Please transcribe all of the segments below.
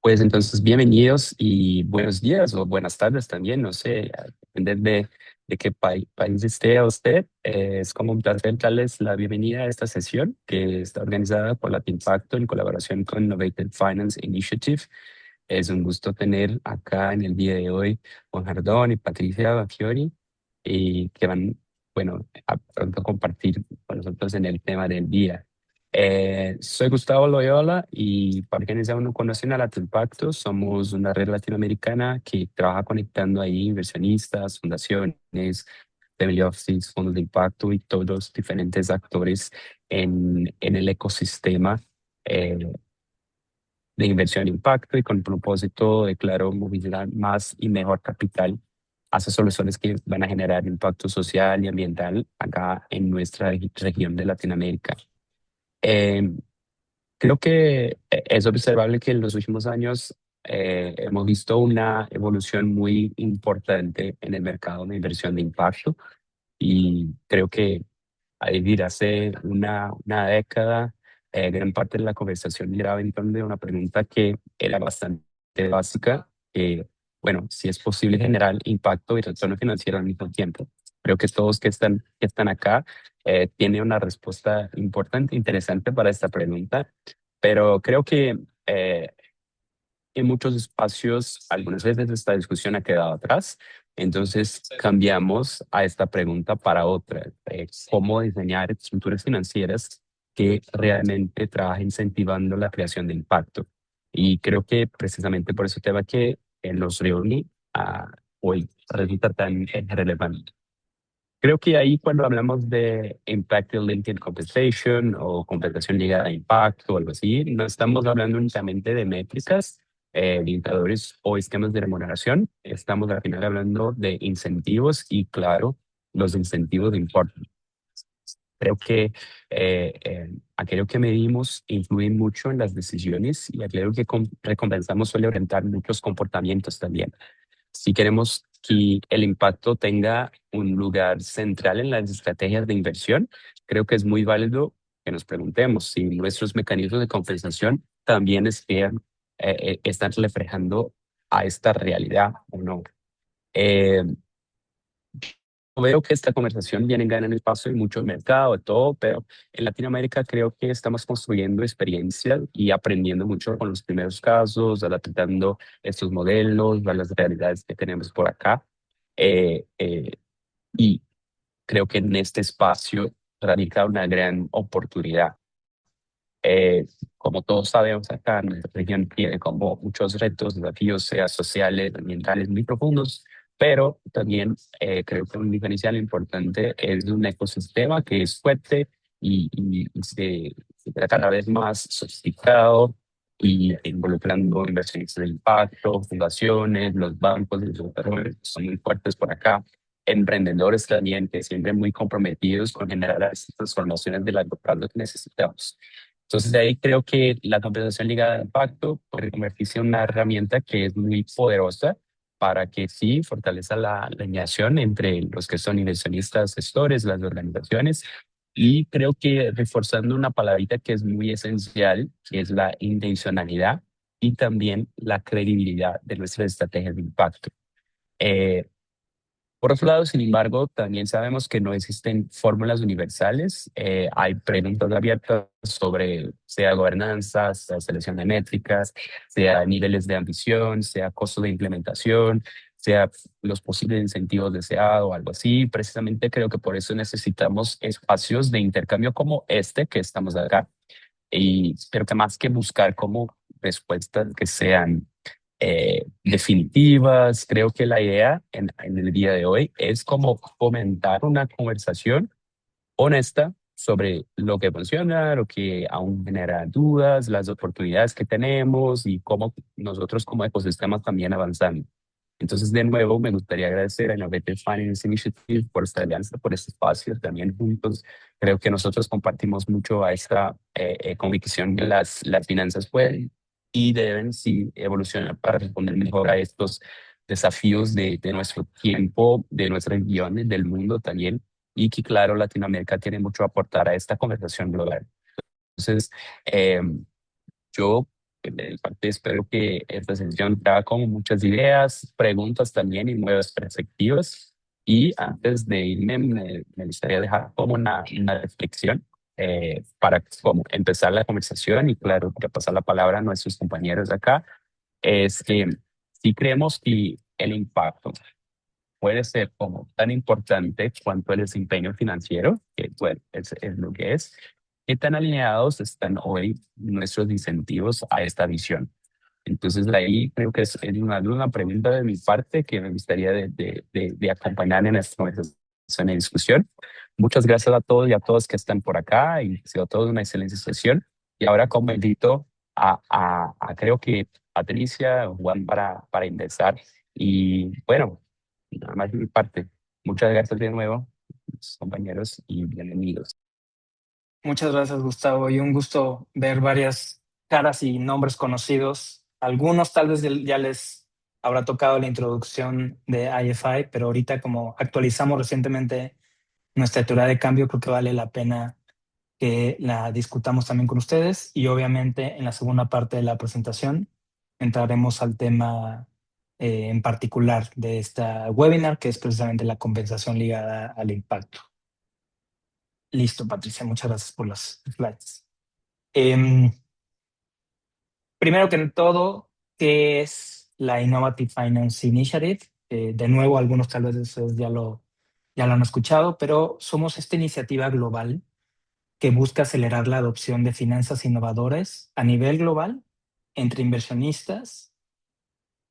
Pues entonces, bienvenidos y buenos días o buenas tardes también, no sé, a depender de qué país esté a usted. Es como un placer darles la bienvenida a esta sesión que está organizada por Impacto en colaboración con Innovative Finance Initiative. Es un gusto tener acá en el día de hoy Juan Jardón y Patricia Bafiori y que van, bueno, a pronto compartir con nosotros en el tema del día. Soy Gustavo Loyola y para quienes aún no conocen a Impacto, somos una red latinoamericana que trabaja conectando ahí inversionistas, fundaciones, family offices, fondos de impacto y todos los diferentes actores en el ecosistema eh, de inversión de impacto y con el propósito de, claro, movilizar más y mejor capital hacia soluciones que van a generar impacto social y ambiental acá en nuestra región de Latinoamérica. Eh, Creo que es observable que en los últimos años hemos visto una evolución muy importante en el mercado de inversión de impacto y creo que a vivir hace una década, gran parte de la conversación giraba en torno de una pregunta que era bastante básica, que, bueno, si es posible generar impacto y retorno financiero al mismo tiempo. Creo que todos que están acá tienen una respuesta importante, interesante para esta pregunta, pero creo que eh, en muchos espacios, algunas veces esta discusión ha quedado atrás. Entonces cambiamos a esta pregunta para otra. ¿Cómo diseñar estructuras financieras que realmente trabajen incentivando la creación de impacto? Y creo que precisamente por ese tema que los reuní hoy resulta tan relevante. Creo que ahí cuando hablamos de Impact Linked Compensation o compensación ligada a impacto o algo así, no estamos hablando únicamente de métricas, indicadores o esquemas de remuneración. Estamos al final hablando de incentivos y claro, los incentivos importan. Creo que aquello que medimos influye mucho en las decisiones y aquello que recompensamos suele orientar muchos comportamientos también. Si queremos que el impacto tenga un lugar central en las estrategias de inversión, creo que es muy válido que nos preguntemos si nuestros mecanismos de compensación también están reflejando a esta realidad o no. Eh, Veo que esta conversación viene ganando espacio en mucho mercado, todo, pero en Latinoamérica creo que estamos construyendo experiencias y aprendiendo mucho con los primeros casos, adaptando estos modelos a las realidades que tenemos por acá. Eh, eh, y creo que en este espacio radica una gran oportunidad. Eh, Como todos sabemos acá, nuestra región tiene como muchos retos, desafíos, sea sociales, ambientales muy profundos, pero también creo que un diferencial importante es un ecosistema que es fuerte y se está cada vez más sofisticado y involucrando inversionistas de impacto, fundaciones, los bancos, los operadores son muy fuertes por acá, emprendedores también que siempre muy comprometidos con generar estas transformaciones de largo plazo que necesitamos. Entonces, de ahí creo que la compensación ligada al impacto puede convertirse en una herramienta que es muy poderosa para que sí fortaleza la alineación entre los que son inversionistas, gestores, las organizaciones. Y creo que reforzando una palabrita que es muy esencial, que es la intencionalidad y también la credibilidad de nuestras estrategias de impacto. Eh, por otro lado, sin embargo, también sabemos que no existen fórmulas universales. Hay preguntas abiertas sobre sea gobernanza, sea selección de métricas, sea niveles de ambición, sea costo de implementación, sea los posibles incentivos deseados o algo así. Precisamente creo que por eso necesitamos espacios de intercambio como este que estamos acá. Y pero que más que buscar como respuestas que sean definitivas. Creo que la idea en el día de hoy es como fomentar una conversación honesta sobre lo que funciona, lo que aún genera dudas, las oportunidades que tenemos y cómo nosotros como ecosistema también avanzamos. Entonces, de nuevo, me gustaría agradecer a Innovative Finance Initiative por esta alianza, por este espacio. También juntos creo que nosotros compartimos mucho a esta convicción que las finanzas pueden y deben sí evolucionar para responder mejor a estos desafíos de nuestro tiempo, de nuestras regiones, del mundo también, y que claro, Latinoamérica tiene mucho a aportar a esta conversación global. Entonces, yo de mi parte espero que esta sesión traga como muchas ideas, preguntas también y nuevas perspectivas. Y antes de irme, me gustaría dejar como una reflexión para como empezar la conversación y claro, para pasar la palabra a nuestros compañeros de acá, es que si creemos que el impacto puede ser como tan importante cuanto el desempeño financiero, que bueno, es lo que es. ¿Qué tan alineados están hoy nuestros incentivos a esta visión? Entonces, de ahí creo que es una pregunta de mi parte que me gustaría de acompañar en esta conversación y discusión. Muchas gracias a todos y a todas que están por acá y ha sido toda una excelente sesión. Y ahora como invito creo que Patricia, Juan para ingresar. Y bueno, nada más de mi parte. Muchas gracias de nuevo, compañeros, y bienvenidos. Muchas gracias, Gustavo, y un gusto ver varias caras y nombres conocidos. Algunos tal vez ya les habrá tocado la introducción de IFI, pero ahorita como actualizamos recientemente nuestra teoría de cambio, creo que vale la pena que la discutamos también con ustedes y obviamente en la segunda parte de la presentación entraremos al tema en particular de esta webinar, que es precisamente la compensación ligada al impacto. Listo, Patricia, muchas gracias por los slides. Em, Primero que todo, ¿qué es la Innovative Finance Initiative? De nuevo, algunos tal vez de ustedes ya lo han escuchado, pero somos esta iniciativa global que busca acelerar la adopción de finanzas innovadoras a nivel global entre inversionistas,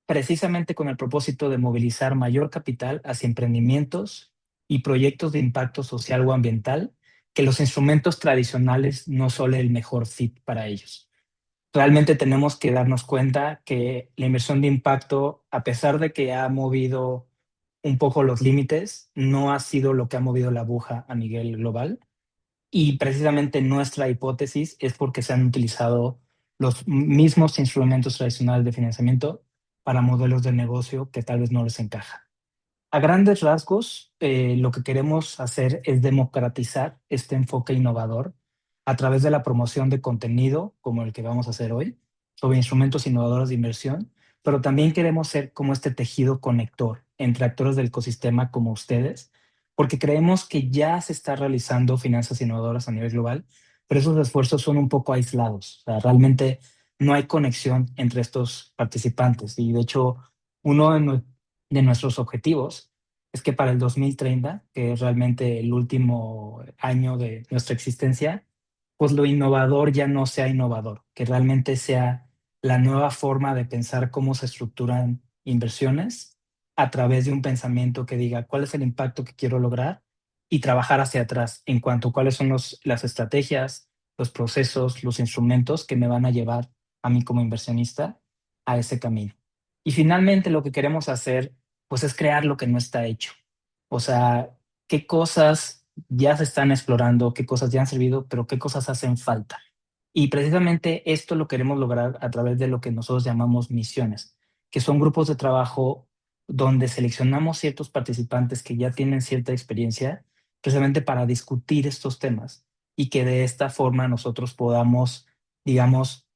precisamente con el propósito de movilizar mayor capital hacia emprendimientos y proyectos de impacto social o ambiental, que los instrumentos tradicionales no son el mejor fit para ellos. Realmente tenemos que darnos cuenta que la inversión de impacto, a pesar de que ha movido un poco los límites, no ha sido lo que ha movido la aguja a nivel global. Y precisamente nuestra hipótesis es porque se han utilizado los mismos instrumentos tradicionales de financiamiento para modelos de negocio que tal vez no les encaja. A grandes rasgos, lo que queremos hacer es democratizar este enfoque innovador a través de la promoción de contenido, como el que vamos a hacer hoy, sobre instrumentos innovadores de inversión, pero también queremos ser como este tejido conector entre actores del ecosistema como ustedes, porque creemos que ya se está realizando finanzas innovadoras a nivel global, pero esos esfuerzos son un poco aislados. O sea, realmente no hay conexión entre estos participantes y de hecho uno de nuestros objetivos es que para el 2030, que es realmente el último año de nuestra existencia, pues lo innovador ya no sea innovador, que realmente sea la nueva forma de pensar cómo se estructuran inversiones a través de un pensamiento que diga cuál es el impacto que quiero lograr y trabajar hacia atrás en cuanto a cuáles son las estrategias, los procesos, los instrumentos que me van a llevar a mí como inversionista a ese camino. Y finalmente lo que queremos hacer pues es crear lo que no está hecho. O sea, qué cosas ya se están explorando, qué cosas ya han servido, pero qué cosas hacen falta. Y precisamente esto lo queremos lograr a través de lo que nosotros llamamos misiones, que son grupos de trabajo donde seleccionamos ciertos participantes que ya tienen cierta experiencia, precisamente para discutir estos temas y que de esta forma nosotros podamos, digamos,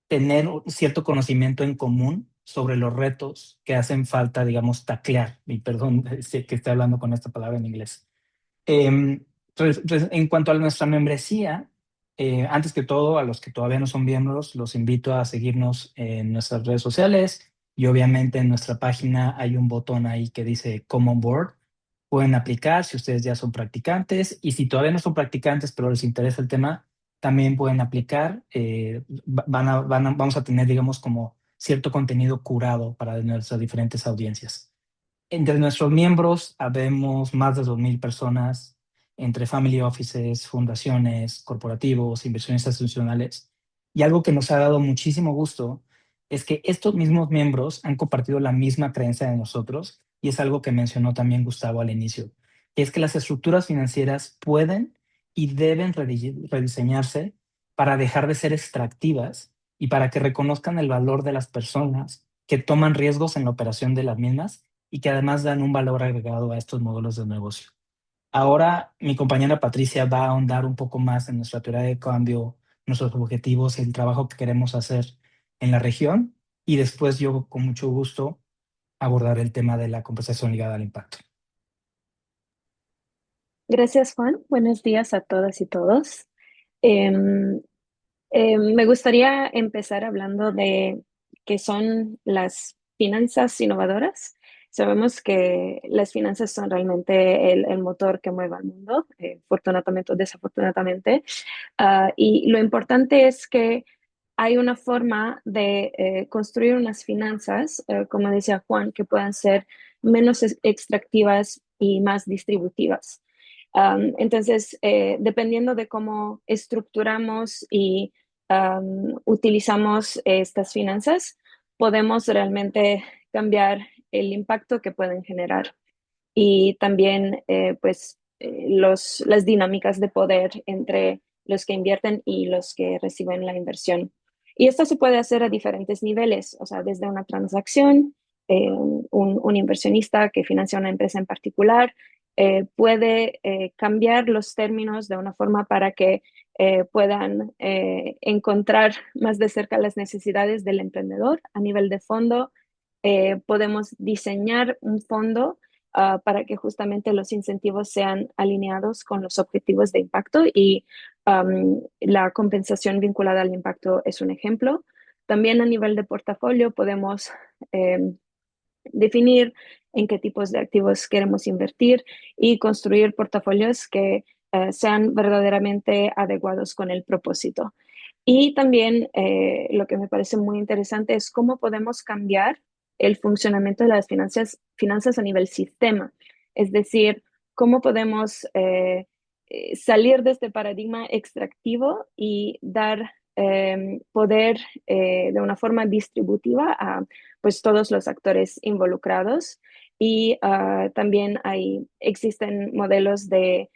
tener un cierto conocimiento en común sobre los retos que hacen falta, digamos, taclear. Y perdón sé que estoy hablando con esta palabra en inglés. En cuanto a nuestra membresía, antes que todo, a los que todavía no son miembros, los invito a seguirnos en nuestras redes sociales y obviamente en nuestra página hay un botón ahí que dice Come on Board. Pueden aplicar si ustedes ya son practicantes y si todavía no son practicantes pero les interesa el tema, también pueden aplicar. Vamos a tener, digamos, como cierto contenido curado para nuestras diferentes audiencias. Entre nuestros miembros habemos más de 2,000 personas, entre family offices, fundaciones, corporativos, inversionistas institucionales. Y algo que nos ha dado muchísimo gusto es que estos mismos miembros han compartido la misma creencia de nosotros, y es algo que mencionó también Gustavo al inicio, que es que las estructuras financieras pueden y deben rediseñarse para dejar de ser extractivas y para que reconozcan el valor de las personas que toman riesgos en la operación de las mismas y que además dan un valor agregado a estos modelos de negocio. Ahora mi compañera Patricia va a ahondar un poco más en nuestra teoría de cambio, nuestros objetivos y el trabajo que queremos hacer en la región y después yo con mucho gusto abordar el tema de la compensación ligada al impacto. Gracias, Juan. Buenos días a todas y todos. Em, Me gustaría empezar hablando de qué son las finanzas innovadoras. Sabemos que las finanzas son realmente el motor que mueve al mundo, afortunadamente o desafortunadamente. Y lo importante es que hay una forma de construir unas finanzas, como decía Juan, que puedan ser menos extractivas y más distributivas. Entonces, dependiendo de cómo estructuramos y utilizamos estas finanzas, podemos realmente cambiar el impacto que pueden generar y también las dinámicas de poder entre los que invierten y los que reciben la inversión. Y esto se puede hacer a diferentes niveles, o sea, desde una transacción, un inversionista que financia una empresa en particular puede cambiar los términos de una forma para que puedan encontrar más de cerca las necesidades del emprendedor a nivel de fondo. Podemos diseñar un fondo para que justamente los incentivos sean alineados con los objetivos de impacto y la compensación vinculada al impacto es un ejemplo. También a nivel de portafolio podemos eh, definir en qué tipos de activos queremos invertir y construir portafolios que sean verdaderamente adecuados con el propósito. Y también lo que me parece muy interesante es cómo podemos cambiar el funcionamiento de las finanzas a nivel sistema. Es decir, cómo podemos salir de este paradigma extractivo y dar poder de una forma distributiva a pues, todos los actores involucrados. Y también existen modelos de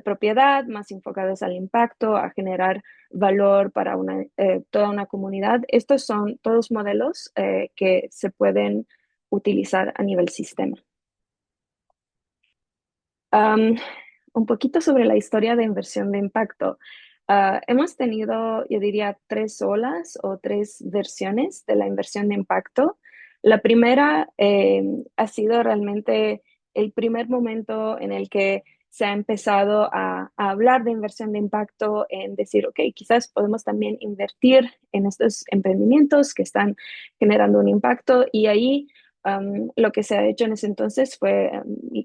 propiedad más enfocados al impacto, a generar valor para toda una comunidad. Estos son todos modelos que se pueden utilizar a nivel sistema. Um, un poquito sobre la historia de inversión de impacto. Hemos tenido, yo diría, tres olas o tres versiones de la inversión de impacto. La primera ha sido realmente el primer momento en el que se ha empezado a hablar de inversión de impacto, en decir, ok, quizás podemos también invertir en estos emprendimientos que están generando un impacto y ahí lo que se ha hecho en ese entonces fue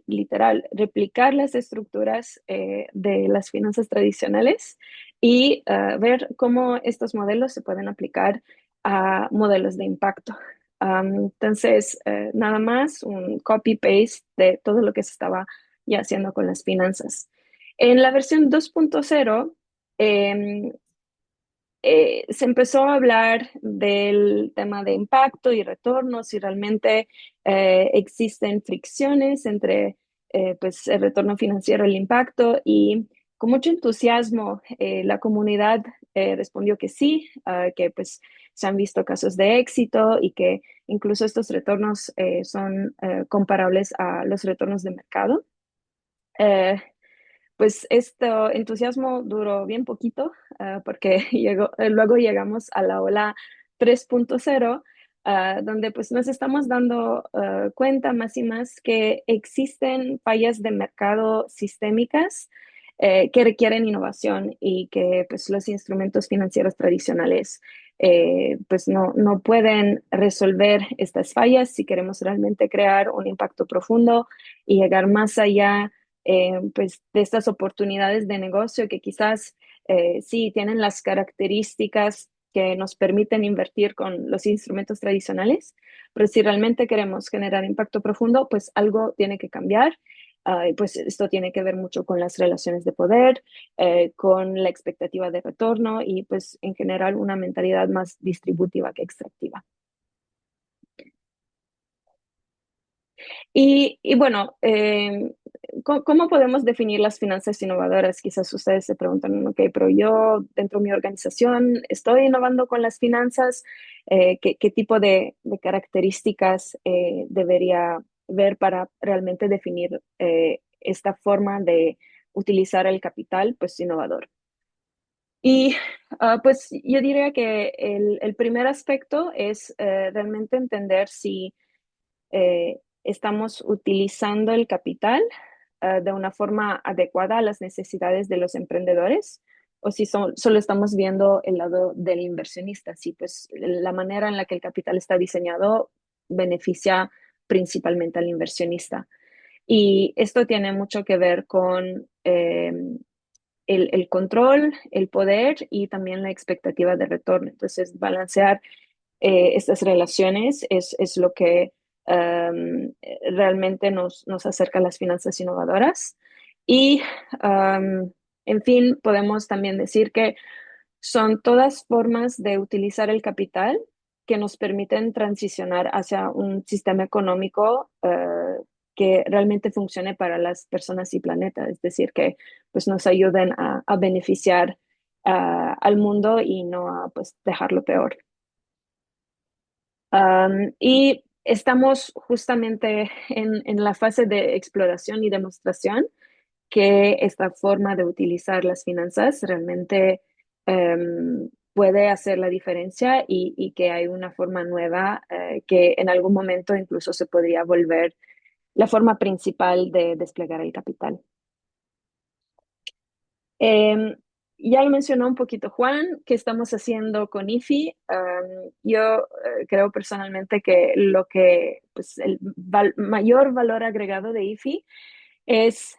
literal replicar las estructuras de las finanzas tradicionales y ver cómo estos modelos se pueden aplicar a modelos de impacto. Entonces, nada más un copy-paste de todo lo que se estaba ya haciendo con las finanzas. En la versión 2.0, se empezó a hablar del tema de impacto y retorno, si realmente existen fricciones entre pues, el retorno financiero y el impacto. Y con mucho entusiasmo, la comunidad respondió que sí, que pues se han visto casos de éxito y que incluso estos retornos son comparables a los retornos de mercado. Eh, pues este entusiasmo duró bien poquito, porque luego llegamos a la ola 3.0, donde pues nos estamos dando cuenta más y más que existen fallas de mercado sistémicas que requieren innovación y que pues los instrumentos financieros tradicionales pues no pueden resolver estas fallas si queremos realmente crear un impacto profundo y llegar más allá pues, de estas oportunidades de negocio que quizás sí tienen las características que nos permiten invertir con los instrumentos tradicionales, pero si realmente queremos generar impacto profundo, pues algo tiene que cambiar. Y pues esto tiene que ver mucho con las relaciones de poder, con la expectativa de retorno y pues en general una mentalidad más distributiva que extractiva. Y bueno, ¿cómo podemos definir las finanzas innovadoras? Quizás ustedes se preguntan, ok, pero yo dentro de mi organización estoy innovando con las finanzas. ¿Qué tipo de características debería ver para realmente definir esta forma de utilizar el capital, pues innovador? Y pues yo diría que el primer aspecto es realmente entender si estamos utilizando el capital de una forma adecuada a las necesidades de los emprendedores o si solo estamos viendo el lado del inversionista, si pues la manera en la que el capital está diseñado beneficia principalmente al inversionista. Y esto tiene mucho que ver con el control, el poder y también la expectativa de retorno. Entonces, balancear estas relaciones es lo que realmente nos acerca a las finanzas innovadoras. Y, en fin, podemos también decir que son todas formas de utilizar el capital que nos permiten transicionar hacia un sistema económico que realmente funcione para las personas y planeta, es decir, que pues, nos ayuden a beneficiar al mundo y no a pues, dejarlo peor. Y estamos justamente en la fase de exploración y demostración que esta forma de utilizar las finanzas realmente puede hacer la diferencia y que hay una forma nueva que en algún momento incluso se podría volver la forma principal de desplegar el capital. Eh, ya lo mencionó un poquito Juan, ¿qué estamos haciendo con IFI? Yo creo personalmente que lo que, pues, el mayor valor agregado de IFI es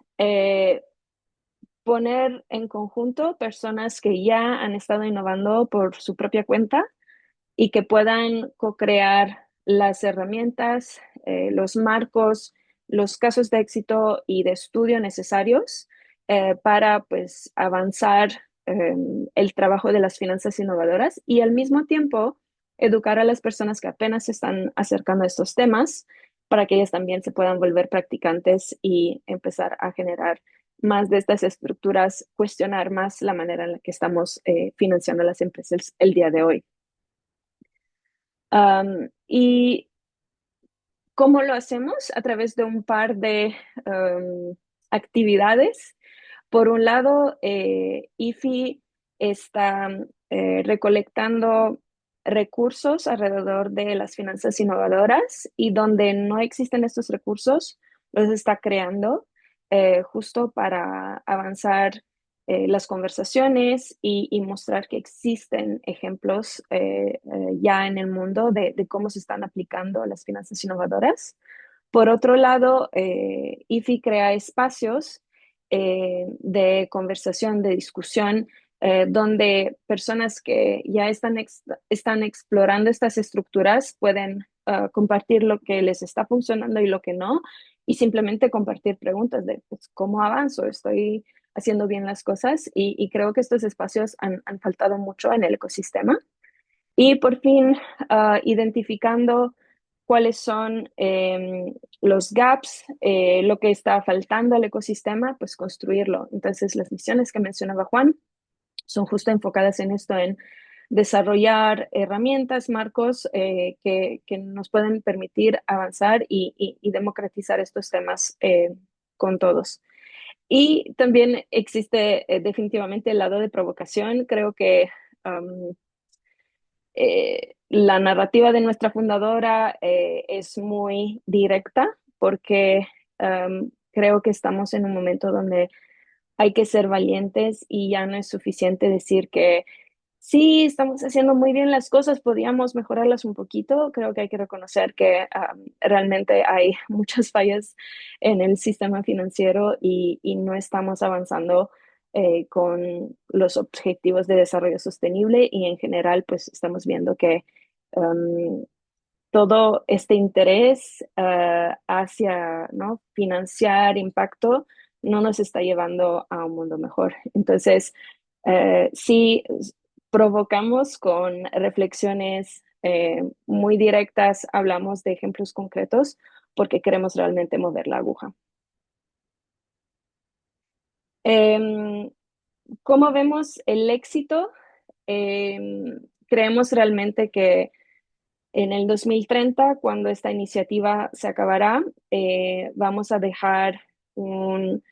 poner en conjunto personas que ya han estado innovando por su propia cuenta y que puedan co-crear las herramientas, los marcos, los casos de éxito y de estudio necesarios para pues avanzar eh, el trabajo de las finanzas innovadoras y al mismo tiempo educar a las personas que apenas se están acercando a estos temas para que ellas también se puedan volver practicantes y empezar a generar más de estas estructuras, cuestionar más la manera en la que estamos financiando las empresas el día de hoy. Y cómo lo hacemos a través de un par de actividades. Por un lado, IFI está recolectando recursos alrededor de las finanzas innovadoras y donde no existen estos recursos, los está creando justo para avanzar las conversaciones y mostrar que existen ejemplos ya en el mundo de cómo se están aplicando las finanzas innovadoras. Por otro lado, IFI crea espacios de conversación, de discusión, donde personas que ya están explorando estas estructuras pueden compartir lo que les está funcionando y lo que no, y simplemente compartir preguntas de pues, cómo avanzo, estoy haciendo bien las cosas, y creo que estos espacios han faltado mucho en el ecosistema. Y por fin, identificando cuáles son los gaps, lo que está faltando al ecosistema, pues construirlo. Entonces, las misiones que mencionaba Juan son justo enfocadas en esto, en desarrollar herramientas, marcos que nos pueden permitir avanzar y democratizar estos temas con todos. Y también existe definitivamente el lado de provocación. Creo que la narrativa de nuestra fundadora es muy directa porque creo que estamos en un momento donde hay que ser valientes y ya no es suficiente decir que sí, estamos haciendo muy bien las cosas, podríamos mejorarlas un poquito. Creo que hay que reconocer que realmente hay muchas fallas en el sistema financiero y no estamos avanzando con los objetivos de desarrollo sostenible y en general pues estamos viendo que todo este interés hacia ¿no? financiar impacto no nos está llevando a un mundo mejor. Entonces, sí provocamos con reflexiones muy directas, hablamos de ejemplos concretos porque queremos realmente mover la aguja. ¿Cómo vemos el éxito? Creemos realmente que en el 2030, cuando esta iniciativa se acabará, vamos a dejar un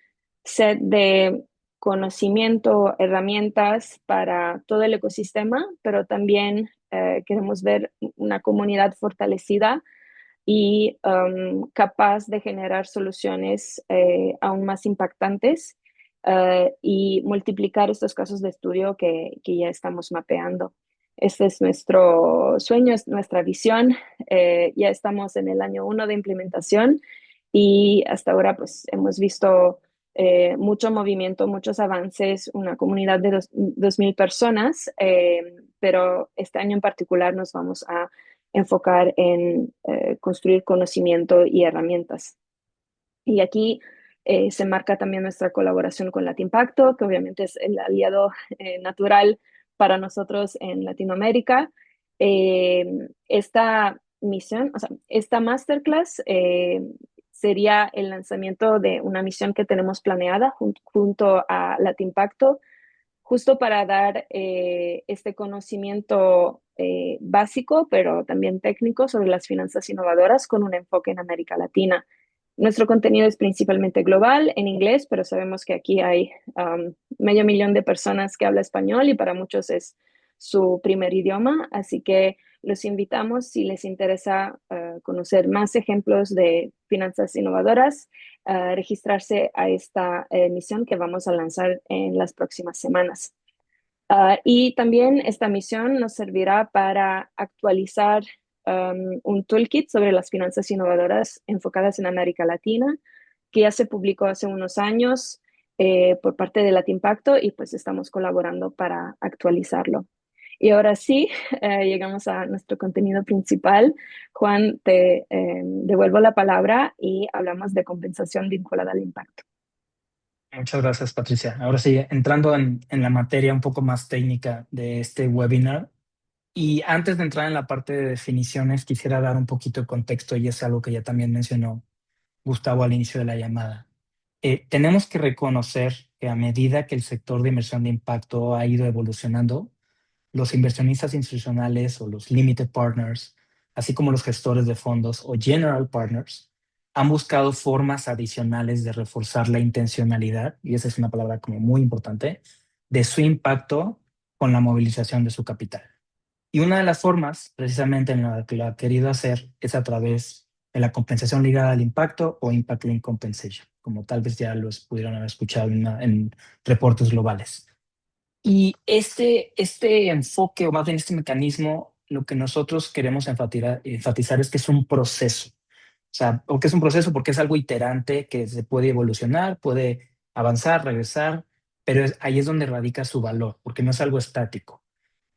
set de conocimiento, herramientas para todo el ecosistema, pero también queremos ver una comunidad fortalecida y capaz de generar soluciones aún más impactantes y multiplicar estos casos de estudio que ya estamos mapeando. Este es nuestro sueño, es nuestra visión. Ya estamos en el año 1 de implementación y hasta ahora pues hemos visto mucho movimiento, muchos avances, una comunidad de 2.000 personas, pero este año en particular nos vamos a enfocar en construir conocimiento y herramientas. Y aquí se marca también nuestra colaboración con Latimpacto, que obviamente es el aliado natural para nosotros en Latinoamérica. Esta misión, o sea, esta masterclass sería el lanzamiento de una misión que tenemos planeada junto a Latimpacto, justo para dar este conocimiento básico, pero también técnico sobre las finanzas innovadoras con un enfoque en América Latina. Nuestro contenido es principalmente global, en inglés, pero sabemos que aquí hay 500,000 de personas que hablan español y para muchos es su primer idioma, así que los invitamos si les interesa conocer más ejemplos de finanzas innovadoras, registrarse a esta misión que vamos a lanzar en las próximas semanas. Y también esta misión nos servirá para actualizar un toolkit sobre las finanzas innovadoras enfocadas en América Latina, que ya se publicó hace unos años por parte de Latimpacto y pues estamos colaborando para actualizarlo. Y ahora sí, llegamos a nuestro contenido principal. Juan, te devuelvo la palabra y hablamos de compensación vinculada al impacto. Muchas gracias, Patricia. Ahora sí, entrando en la materia un poco más técnica de este webinar. Y antes de entrar en la parte de definiciones, quisiera dar un poquito de contexto y es algo que ya también mencionó Gustavo al inicio de la llamada. Tenemos que reconocer que a medida que el sector de inversión de impacto ha ido evolucionando, los inversionistas institucionales o los limited partners, así como los gestores de fondos o general partners, han buscado formas adicionales de reforzar la intencionalidad, y esa es una palabra como muy importante, de su impacto con la movilización de su capital. Y una de las formas, precisamente en la que lo ha querido hacer, es a través de la compensación ligada al impacto o Impact Linked Compensation, como tal vez ya los pudieron haber escuchado en reportes globales. Y este enfoque, o más bien este mecanismo, lo que nosotros queremos enfatizar es que es un proceso. O sea, ¿por qué es un proceso? Porque es algo iterante que se puede evolucionar, puede avanzar, regresar, pero ahí es donde radica su valor, porque no es algo estático.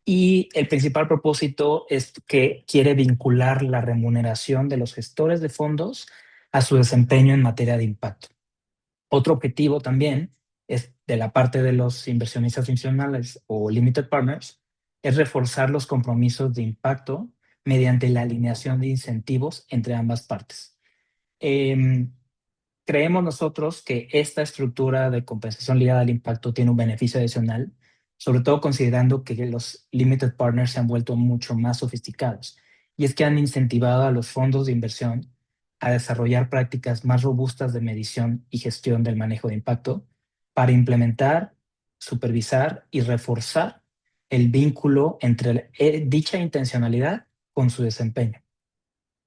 Y el principal propósito es que quiere vincular la remuneración de los gestores de fondos a su desempeño en materia de impacto. Otro objetivo también es de la parte de los inversionistas institucionales o limited partners, es reforzar los compromisos de impacto mediante la alineación de incentivos entre ambas partes. Creemos nosotros que esta estructura de compensación ligada al impacto tiene un beneficio adicional, sobre todo considerando que los limited partners se han vuelto mucho más sofisticados, y es que han incentivado a los fondos de inversión a desarrollar prácticas más robustas de medición y gestión del manejo de impacto para implementar, supervisar y reforzar el vínculo entre dicha intencionalidad con su desempeño.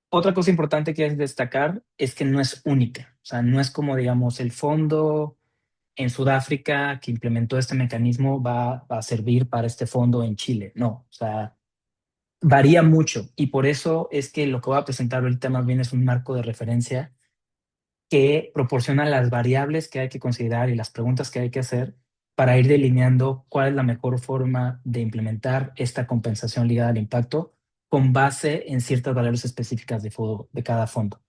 Otra cosa importante que hay que destacar es que no es única. O sea, no es como, digamos, el fondo en Sudáfrica que implementó este mecanismo va a servir para este fondo en Chile. No, o sea, varía mucho. Y por eso es que lo que voy a presentar ahorita más bien es un marco de referencia que proporciona las variables que hay que considerar y las preguntas que hay que hacer para ir delineando cuál es la mejor forma de implementar esta compensación ligada al impacto con base en ciertas variables específicas de cada fondo.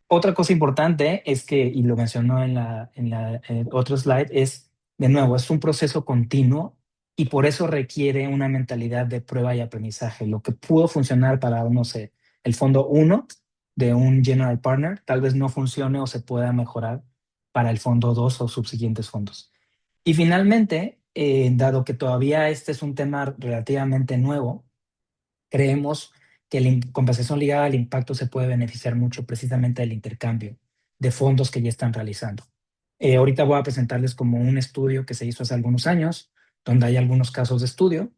Otra cosa importante es que, y lo mencionó en otro slide, es, de nuevo, es un proceso continuo y por eso requiere una mentalidad de prueba y aprendizaje. Lo que pudo funcionar para, no sé, el fondo 1 de un general partner, tal vez no funcione o se pueda mejorar para el fondo 2 o subsiguientes fondos. Y finalmente, dado que todavía este es un tema relativamente nuevo, creemos que la compensación ligada al impacto se puede beneficiar mucho precisamente del intercambio de fondos que ya están realizando. Ahorita voy a presentarles como un estudio que se hizo hace algunos años, donde hay algunos casos de estudio,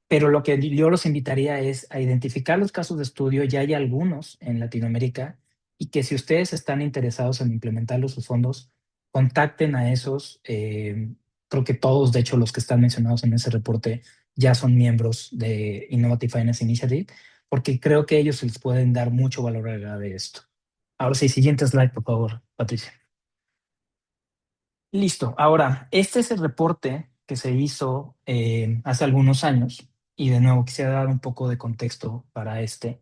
pero lo que yo los invitaría es a identificar los casos de estudio, ya hay algunos en Latinoamérica, y que si ustedes están interesados en implementar sus fondos, contacten a esos. Creo que todos, de hecho, los que están mencionados en ese reporte ya son miembros de Innovative Finance Initiative, porque creo que ellos les pueden dar mucho valor agregado de esto. Ahora sí, siguiente slide, por favor, Patricia. Listo. Ahora, este es el reporte que se hizo hace algunos años, y de nuevo quisiera dar un poco de contexto para este.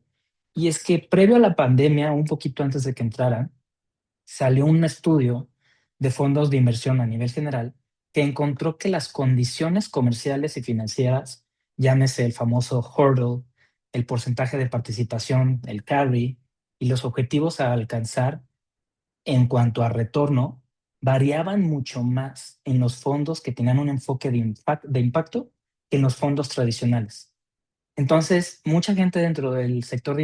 Y es que previo a la pandemia, un poquito antes de que entrara, salió un estudio de fondos de inversión a nivel general que encontró que las condiciones comerciales y financieras, llámese el famoso hurdle, el porcentaje de participación, el carry y los objetivos a alcanzar en cuanto a retorno, variaban mucho más en los fondos que tenían un enfoque de impacto que en los fondos tradicionales. Entonces, mucha gente dentro del sector de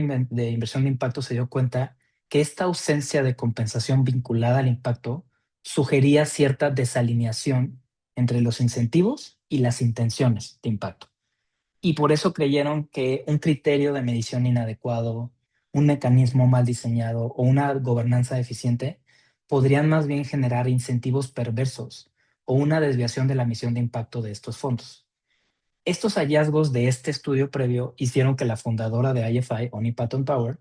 inversión de impacto se dio cuenta que esta ausencia de compensación vinculada al impacto sugería cierta desalineación entre los incentivos y las intenciones de impacto. Y por eso creyeron que un criterio de medición inadecuado, un mecanismo mal diseñado o una gobernanza deficiente podrían más bien generar incentivos perversos o una desviación de la misión de impacto de estos fondos. Estos hallazgos de este estudio previo hicieron que la fundadora de IFI, Oni Patton Power,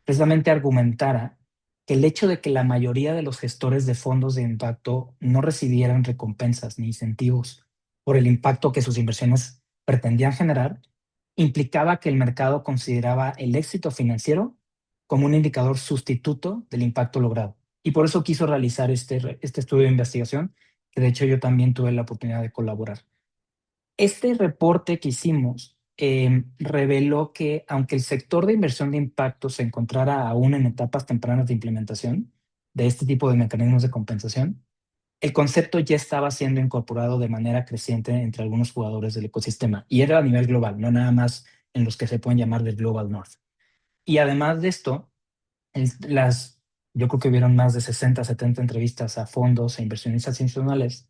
precisamente argumentara que el hecho de que la mayoría de los gestores de fondos de impacto no recibieran recompensas ni incentivos por el impacto que sus inversiones pretendían generar, implicaba que el mercado consideraba el éxito financiero como un indicador sustituto del impacto logrado. Y por eso quiso realizar este estudio de investigación, que de hecho yo también tuve la oportunidad de colaborar. Este reporte que hicimos reveló que aunque el sector de inversión de impacto se encontrara aún en etapas tempranas de implementación de este tipo de mecanismos de compensación, el concepto ya estaba siendo incorporado de manera creciente entre algunos jugadores del ecosistema, y era a nivel global, no nada más en los que se pueden llamar del Global North. Y además de esto, yo creo que hubieron más de 60, 70 entrevistas a fondos e inversionistas institucionales,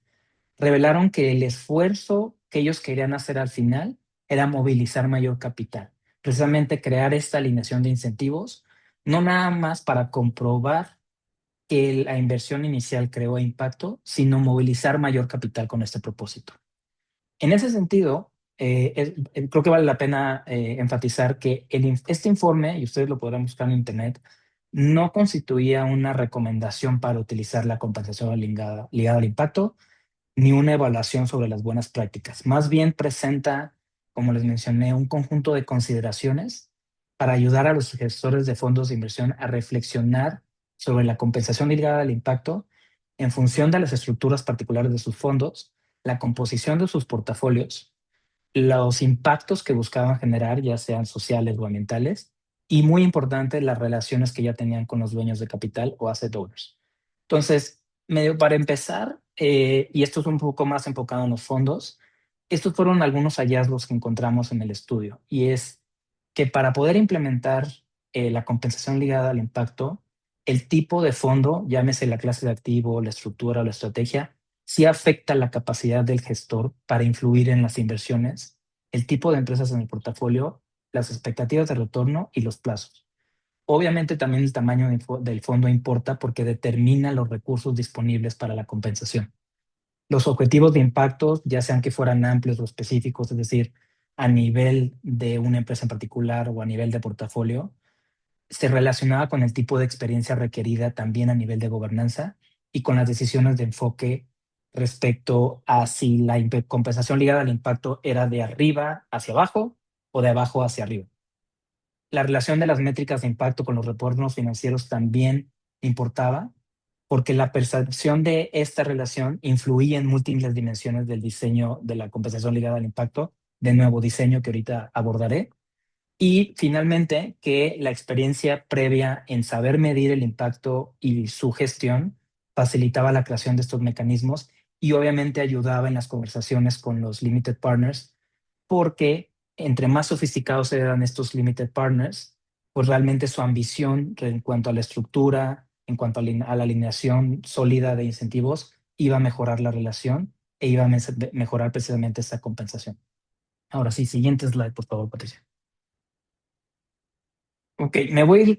revelaron que el esfuerzo que ellos querían hacer al final era movilizar mayor capital, precisamente crear esta alineación de incentivos, no nada más para comprobar que la inversión inicial creó impacto, sino movilizar mayor capital con este propósito. En ese sentido, creo que vale la pena enfatizar que este informe, y ustedes lo podrán buscar en Internet, no constituía una recomendación para utilizar la compensación ligada al impacto, ni una evaluación sobre las buenas prácticas. Más bien presenta, como les mencioné, un conjunto de consideraciones para ayudar a los gestores de fondos de inversión a reflexionar sobre la compensación ligada al impacto en función de las estructuras particulares de sus fondos, la composición de sus portafolios, los impactos que buscaban generar, ya sean sociales o ambientales, y muy importante, las relaciones que ya tenían con los dueños de capital o asset owners. Entonces, medio para empezar, y esto es un poco más enfocado en los fondos, estos fueron algunos hallazgos que encontramos en el estudio, y es que para poder implementar la compensación ligada al impacto, el tipo de fondo, llámese la clase de activo, la estructura o la estrategia, sí afecta la capacidad del gestor para influir en las inversiones, el tipo de empresas en el portafolio, las expectativas de retorno y los plazos. Obviamente también el tamaño del fondo importa porque determina los recursos disponibles para la compensación. Los objetivos de impacto, ya sean que fueran amplios o específicos, es decir, a nivel de una empresa en particular o a nivel de portafolio, se relacionaba con el tipo de experiencia requerida también a nivel de gobernanza y con las decisiones de enfoque respecto a si la compensación ligada al impacto era de arriba hacia abajo o de abajo hacia arriba. La relación de las métricas de impacto con los retornos financieros también importaba, porque la percepción de esta relación influía en múltiples dimensiones del diseño de la compensación ligada al impacto, de nuevo diseño que ahorita abordaré. Y finalmente, que la experiencia previa en saber medir el impacto y su gestión facilitaba la creación de estos mecanismos y obviamente ayudaba en las conversaciones con los limited partners, porque entre más sofisticados eran estos limited partners, pues realmente su ambición en cuanto a la estructura, en cuanto a la alineación sólida de incentivos, iba a mejorar la relación e iba a mejorar precisamente esta compensación. Ahora sí, siguiente slide, por favor, Patricia. Ok,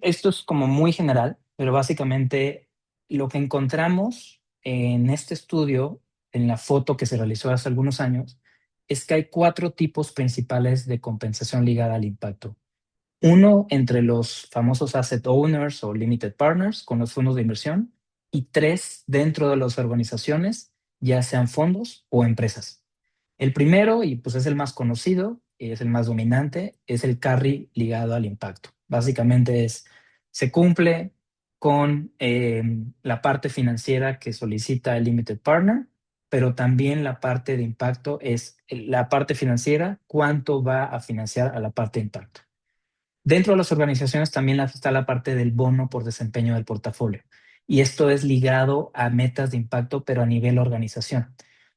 esto es como muy general, pero básicamente lo que encontramos en este estudio, en la foto que se realizó hace algunos años, es que hay 4 tipos principales de compensación ligada al impacto. Uno entre los famosos asset owners o limited partners con los fondos de inversión, y 3 dentro de las organizaciones, ya sean fondos o empresas. El primero, y pues es el más conocido y es el más dominante, es el carry ligado al impacto. Básicamente se cumple con la parte financiera que solicita el limited partner, pero también la parte de impacto es la parte financiera, cuánto va a financiar a la parte de impacto. Dentro de las organizaciones también está la parte del bono por desempeño del portafolio. Y esto es ligado a metas de impacto, pero a nivel organización.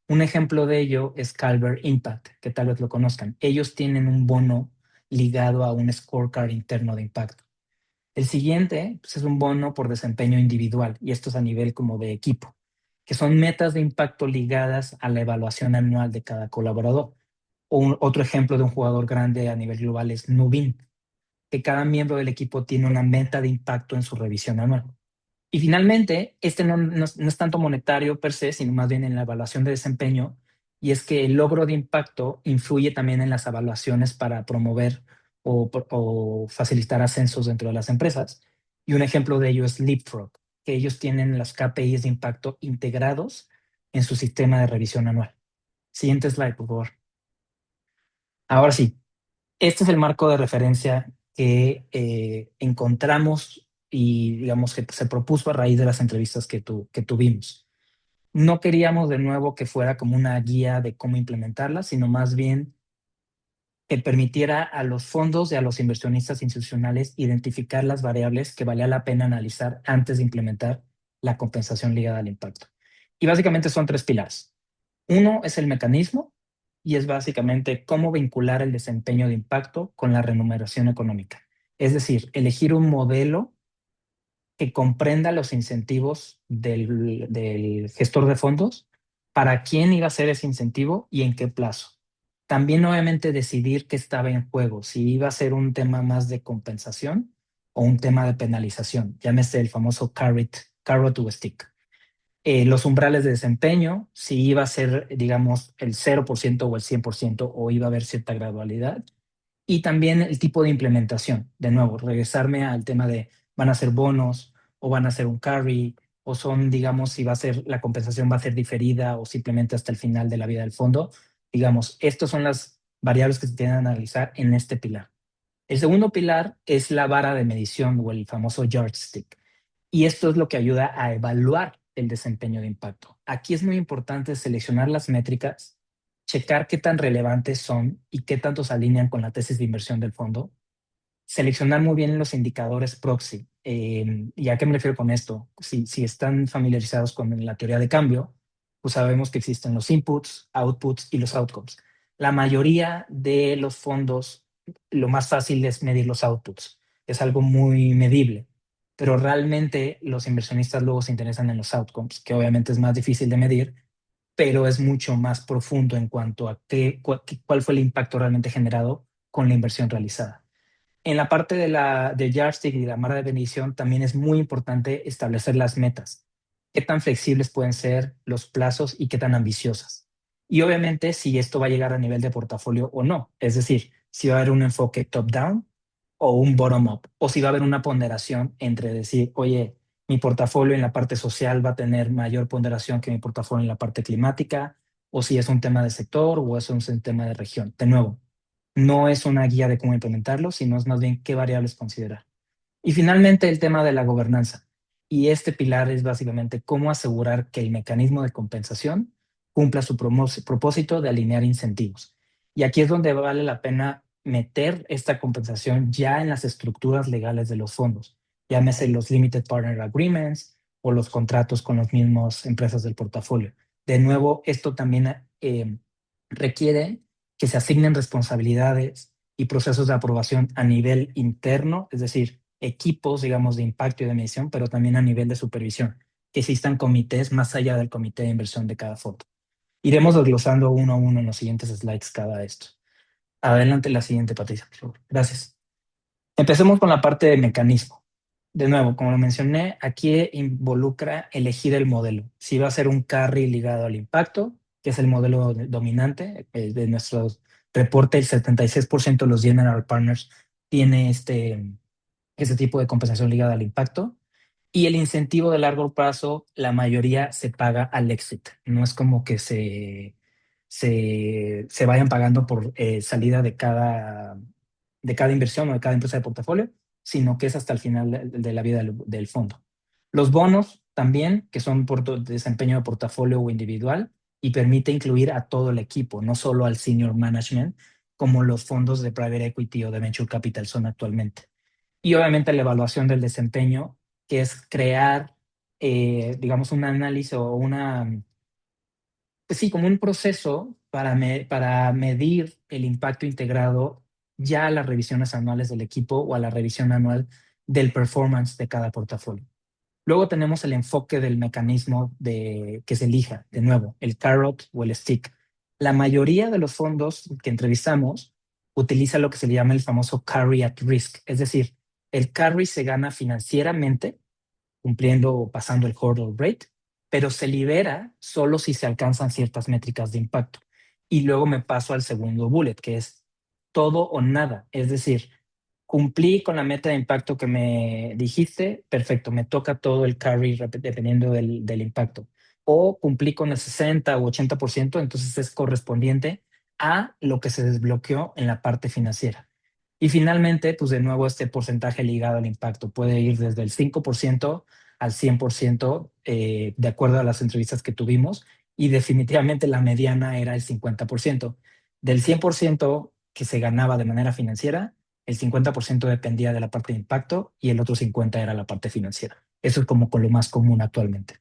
Un ejemplo de ello es Calvert Impact, que tal vez lo conozcan. Ellos tienen un bono ligado a un scorecard interno de impacto. El siguiente pues, es un bono por desempeño individual, y esto es a nivel como de equipo, que son metas de impacto ligadas a la evaluación anual de cada colaborador. Otro ejemplo de un jugador grande a nivel global es Nuveen, que cada miembro del equipo tiene una meta de impacto en su revisión anual. Y finalmente, este no es tanto monetario per se, sino más bien en la evaluación de desempeño, y es que el logro de impacto influye también en las evaluaciones para promover o facilitar ascensos dentro de las empresas. Y un ejemplo de ello es Leapfrog, que ellos tienen las KPIs de impacto integrados en su sistema de revisión anual. Siguiente slide, por favor. Ahora sí, este es el marco de referencia que encontramos y digamos que se propuso a raíz de las entrevistas que tuvimos. No queríamos de nuevo que fuera como una guía de cómo implementarla, sino más bien que permitiera a los fondos y a los inversionistas institucionales identificar las variables que valía la pena analizar antes de implementar la compensación ligada al impacto. Y básicamente son 3 pilares. Uno es el mecanismo, y es básicamente cómo vincular el desempeño de impacto con la remuneración económica. Es decir, elegir un modelo que comprenda los incentivos del gestor de fondos, para quién iba a ser ese incentivo y en qué plazo. También obviamente decidir qué estaba en juego, si iba a ser un tema más de compensación o un tema de penalización, llámese el famoso carrot o stick. Los umbrales de desempeño, si iba a ser, digamos, el 0% o el 100% o iba a haber cierta gradualidad. Y también el tipo de implementación. De nuevo, regresarme al tema de van a ser bonos o van a ser un carry o son, digamos, si va a ser la compensación va a ser diferida o simplemente hasta el final de la vida del fondo. Digamos, estas son las variables que se tienen que analizar en este pilar. El segundo pilar es la vara de medición o el famoso yardstick. Y esto es lo que ayuda a evaluar el desempeño de impacto. Aquí es muy importante seleccionar las métricas, checar qué tan relevantes son y qué tanto se alinean con la tesis de inversión del fondo, seleccionar muy bien los indicadores proxy. ¿Y a qué me refiero con esto? Si están familiarizados con la teoría de cambio, pues sabemos que existen los inputs, outputs y los outcomes. La mayoría de los fondos, lo más fácil es medir los outputs. Es algo muy medible, pero realmente los inversionistas luego se interesan en los outcomes, que obviamente es más difícil de medir, pero es mucho más profundo en cuanto a cuál fue el impacto realmente generado con la inversión realizada. En la parte de Yardstick y la vara de medición también es muy importante establecer las metas. Qué tan flexibles pueden ser los plazos y qué tan ambiciosas. Y obviamente si esto va a llegar a nivel de portafolio o no. Es decir, si va a haber un enfoque top-down o un bottom-up. O si va a haber una ponderación entre decir, oye, mi portafolio en la parte social va a tener mayor ponderación que mi portafolio en la parte climática. O si es un tema de sector o es un tema de región. De nuevo, no es una guía de cómo implementarlo, sino es más bien qué variables considerar. Y finalmente el tema de la gobernanza. Y este pilar es básicamente cómo asegurar que el mecanismo de compensación cumpla su propósito de alinear incentivos. Y aquí es donde vale la pena meter esta compensación ya en las estructuras legales de los fondos, llámese los Limited Partner Agreements o los contratos con las mismas empresas del portafolio. De nuevo, esto también requiere que se asignen responsabilidades y procesos de aprobación a nivel interno, es decir, equipos, digamos, de impacto y de medición, pero también a nivel de supervisión, que existan comités más allá del comité de inversión de cada fondo. Iremos desglosando uno a uno en los siguientes slides cada esto. Adelante la siguiente, Patricia, por favor. Gracias. Empecemos con la parte de mecanismo. De nuevo, como lo mencioné, aquí involucra elegir el modelo. Si va a ser un carry ligado al impacto, que es el modelo dominante de nuestro reporte, el 76% de los general partners tiene este tipo de compensación ligada al impacto. Y el incentivo de largo plazo, la mayoría se paga al exit. No es como que se vayan pagando por salida de cada inversión o de cada empresa de portafolio, sino que es hasta el final de la vida del fondo. Los bonos también, que son por desempeño de portafolio o individual, y permite incluir a todo el equipo, no solo al senior management, como los fondos de private equity o de venture capital son actualmente. Y obviamente la evaluación del desempeño, que es crear, digamos, un análisis o pues sí, como un proceso para medir el impacto integrado ya a las revisiones anuales del equipo o a la revisión anual del performance de cada portafolio. Luego tenemos el enfoque del mecanismo que se elija, de nuevo, el carrot o el stick. La mayoría de los fondos que entrevistamos utiliza lo que se le llama el famoso carry at risk, es decir, el carry se gana financieramente cumpliendo o pasando el hurdle rate, pero se libera solo si se alcanzan ciertas métricas de impacto. Y luego me paso al segundo bullet, que es todo o nada. Es decir, cumplí con la meta de impacto que me dijiste, perfecto, me toca todo el carry dependiendo del impacto. O cumplí con el 60 o 80%, entonces es correspondiente a lo que se desbloqueó en la parte financiera. Y finalmente, pues de nuevo este porcentaje ligado al impacto puede ir desde el 5% al 100% de acuerdo a las entrevistas que tuvimos, y definitivamente la mediana era el 50%. Del 100% que se ganaba de manera financiera, el 50% dependía de la parte de impacto y el otro 50% era la parte financiera. Eso es como con lo más común actualmente.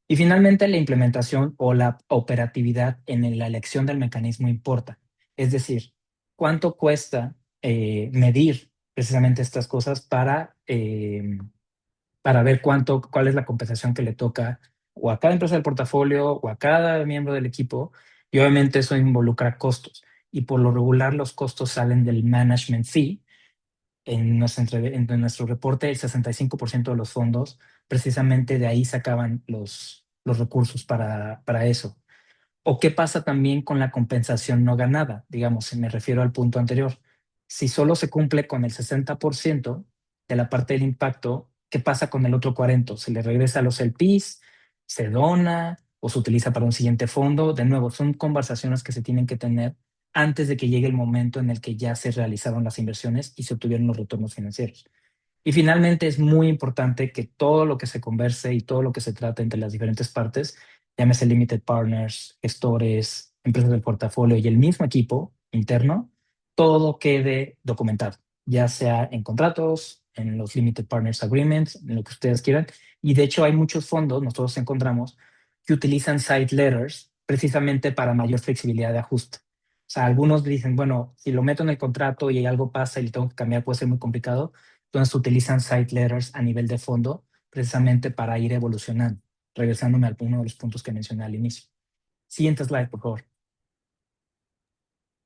Y finalmente la implementación o la operatividad en la elección del mecanismo importa. Es decir, cuánto cuesta medir precisamente estas cosas para ver cuál es la compensación que le toca o a cada empresa del portafolio o a cada miembro del equipo. Y obviamente eso involucra costos. Y por lo regular los costos salen del management fee. En nuestro reporte, el 65% de los fondos, precisamente de ahí sacaban los recursos para eso. ¿O qué pasa también con la compensación no ganada? Digamos, si me refiero al punto anterior. Si solo se cumple con el 60% de la parte del impacto, ¿qué pasa con el otro 40%? ¿Se le regresa a los LPs? ¿Se dona? ¿O se utiliza para un siguiente fondo? De nuevo, son conversaciones que se tienen que tener antes de que llegue el momento en el que ya se realizaron las inversiones y se obtuvieron los retornos financieros. Y finalmente es muy importante que todo lo que se converse y todo lo que se trate entre las diferentes partes, llámese limited partners, gestores, empresas del portafolio y el mismo equipo interno, todo quede documentado, ya sea en contratos, en los limited partners agreements, en lo que ustedes quieran. Y de hecho hay muchos fondos, nosotros encontramos, que utilizan site letters precisamente para mayor flexibilidad de ajuste. O sea, algunos dicen, bueno, si lo meto en el contrato y algo pasa y le tengo que cambiar, puede ser muy complicado. Entonces utilizan site letters a nivel de fondo precisamente para ir evolucionando, regresándome al uno de los puntos que mencioné al inicio. Siguiente slide, por favor.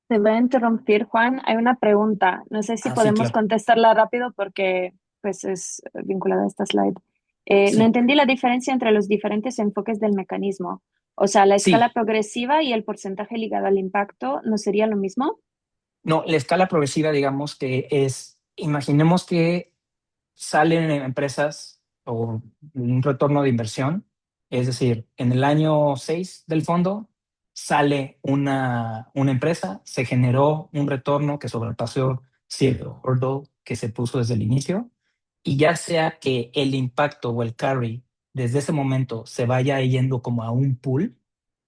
Te voy a interrumpir, Juan. Hay una pregunta. No sé si Sí, podemos claro. contestarla rápido porque pues es vinculada a esta slide. No Sí. entendí la diferencia entre los diferentes enfoques del mecanismo. O sea, la escala Sí. progresiva y el porcentaje ligado al impacto, ¿no sería lo mismo? No, la escala progresiva, digamos que imaginemos que salen empresas o un retorno de inversión, es decir, en el año 6 del fondo sale una empresa, se generó un retorno que sobrepasó cierto hurdle que se puso desde el inicio, y ya sea que el impacto o el carry desde ese momento se vaya yendo como a un pool,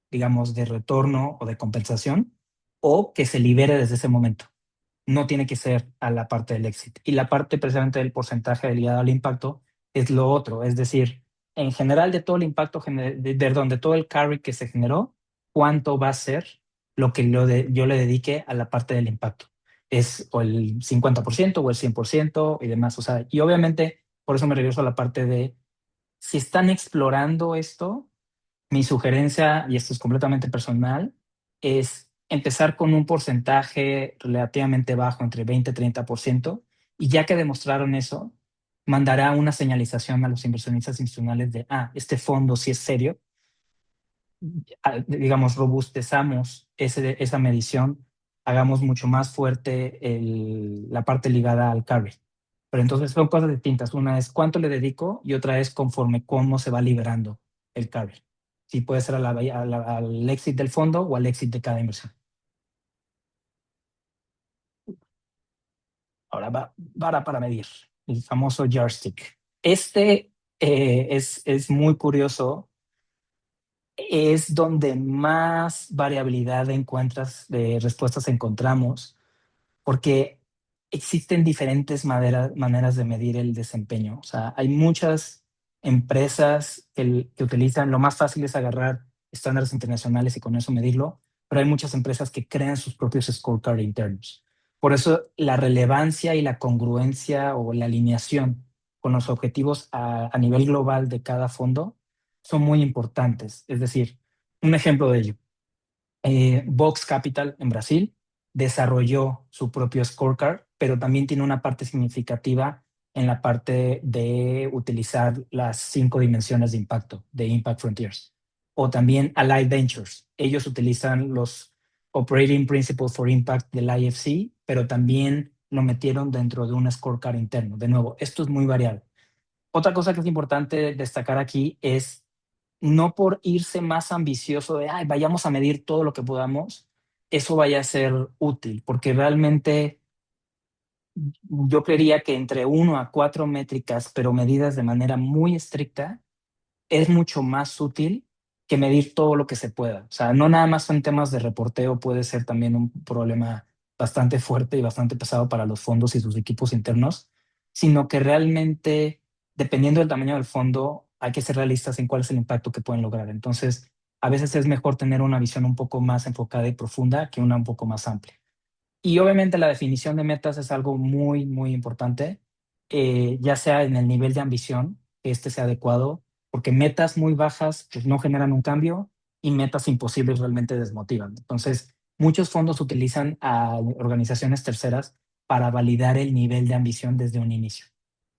digamos, de retorno o de compensación, o que se libere desde ese momento. No tiene que ser a la parte del éxito. Y la parte precisamente del porcentaje ligado al impacto es lo otro. Es decir, en general de todo el impacto, de todo el carry que se generó, ¿cuánto va a ser lo que yo le dedique a la parte del impacto? es o el 50% o el 100% y demás. O sea, y obviamente, por eso me regreso a la parte de, si están explorando esto, mi sugerencia, y esto es completamente personal, es empezar con un porcentaje relativamente bajo, entre 20 y 30%, y ya que demostraron eso, mandará una señalización a los inversionistas institucionales de, este fondo sí es serio, digamos, robustezamos esa medición, hagamos mucho más fuerte la parte ligada al carry. Pero entonces son cosas distintas. Una es cuánto le dedico y otra es conforme cómo se va liberando el carry. Sí, puede ser al exit del fondo o al exit de cada inversión. Ahora para medir, el famoso yardstick. Es muy curioso, es donde más variabilidad de respuestas encontramos, porque existen diferentes maneras de medir el desempeño. O sea, hay muchas empresas que utilizan, lo más fácil es agarrar estándares internacionales y con eso medirlo, pero hay muchas empresas que crean sus propios scorecard internos. Por eso la relevancia y la congruencia o la alineación con los objetivos a nivel global de cada fondo son muy importantes. Es decir, un ejemplo de ello. Vox Capital en Brasil desarrolló su propio scorecard, pero también tiene una parte significativa en la parte de utilizar las 5 dimensiones de impacto, de Impact Frontiers. O también Allied Ventures. Ellos utilizan los Operating Principles for Impact del IFC, pero también lo metieron dentro de un scorecard interno. De nuevo, esto es muy variable. Otra cosa que es importante destacar aquí es no por irse más ambicioso de, vayamos a medir todo lo que podamos, eso vaya a ser útil, porque realmente yo creería que entre 1 a 4 métricas, pero medidas de manera muy estricta, es mucho más útil que medir todo lo que se pueda. O sea, no nada más en temas de reporteo, puede ser también un problema bastante fuerte y bastante pesado para los fondos y sus equipos internos, sino que realmente, dependiendo del tamaño del fondo, hay que ser realistas en cuál es el impacto que pueden lograr. Entonces, a veces es mejor tener una visión un poco más enfocada y profunda que una un poco más amplia. Y obviamente la definición de metas es algo muy, muy importante, ya sea en el nivel de ambición, que este sea adecuado, porque metas muy bajas pues, no generan un cambio y metas imposibles realmente desmotivan. Entonces, muchos fondos utilizan a organizaciones terceras para validar el nivel de ambición desde un inicio.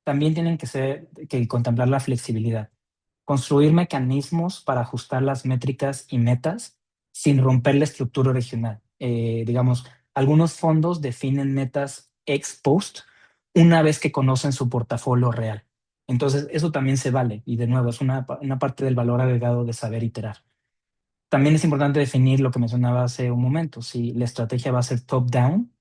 También tienen que contemplar la flexibilidad, construir mecanismos para ajustar las métricas y metas sin romper la estructura original. Digamos, algunos fondos definen metas ex post una vez que conocen su portafolio real. Entonces, eso también se vale y de nuevo es una parte del valor agregado de saber iterar. También es importante definir lo que mencionaba hace un momento, si la estrategia va a ser top-down,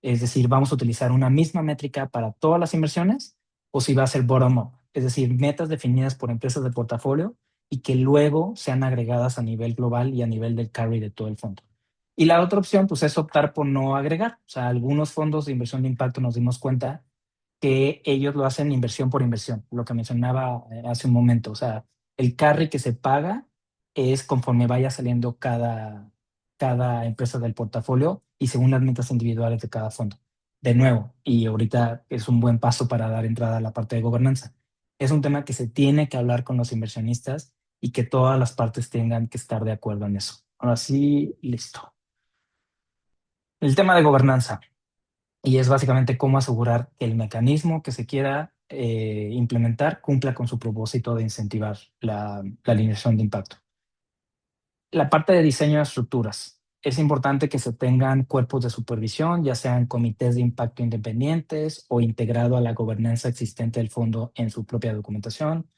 es decir, vamos a utilizar una misma métrica para todas las inversiones, o si va a ser bottom-up, es decir, metas definidas por empresas de portafolio y que luego sean agregadas a nivel global y a nivel del carry de todo el fondo. Y la otra opción, pues, es optar por no agregar. O sea, algunos fondos de inversión de impacto nos dimos cuenta que ellos lo hacen inversión por inversión, lo que mencionaba hace un momento. O sea, el carry que se paga es conforme vaya saliendo cada empresa del portafolio y según las metas individuales de cada fondo. De nuevo, y ahorita es un buen paso para dar entrada a la parte de gobernanza. Es un tema que se tiene que hablar con los inversionistas y que todas las partes tengan que estar de acuerdo en eso. Ahora sí, listo. El tema de gobernanza. Y es básicamente cómo asegurar que el mecanismo que se quiera implementar cumpla con su propósito de incentivar la alineación de impacto. La parte de diseño de estructuras. Es importante que se tengan cuerpos de supervisión, ya sean comités de impacto independientes o integrado a la gobernanza existente del fondo en su propia documentación.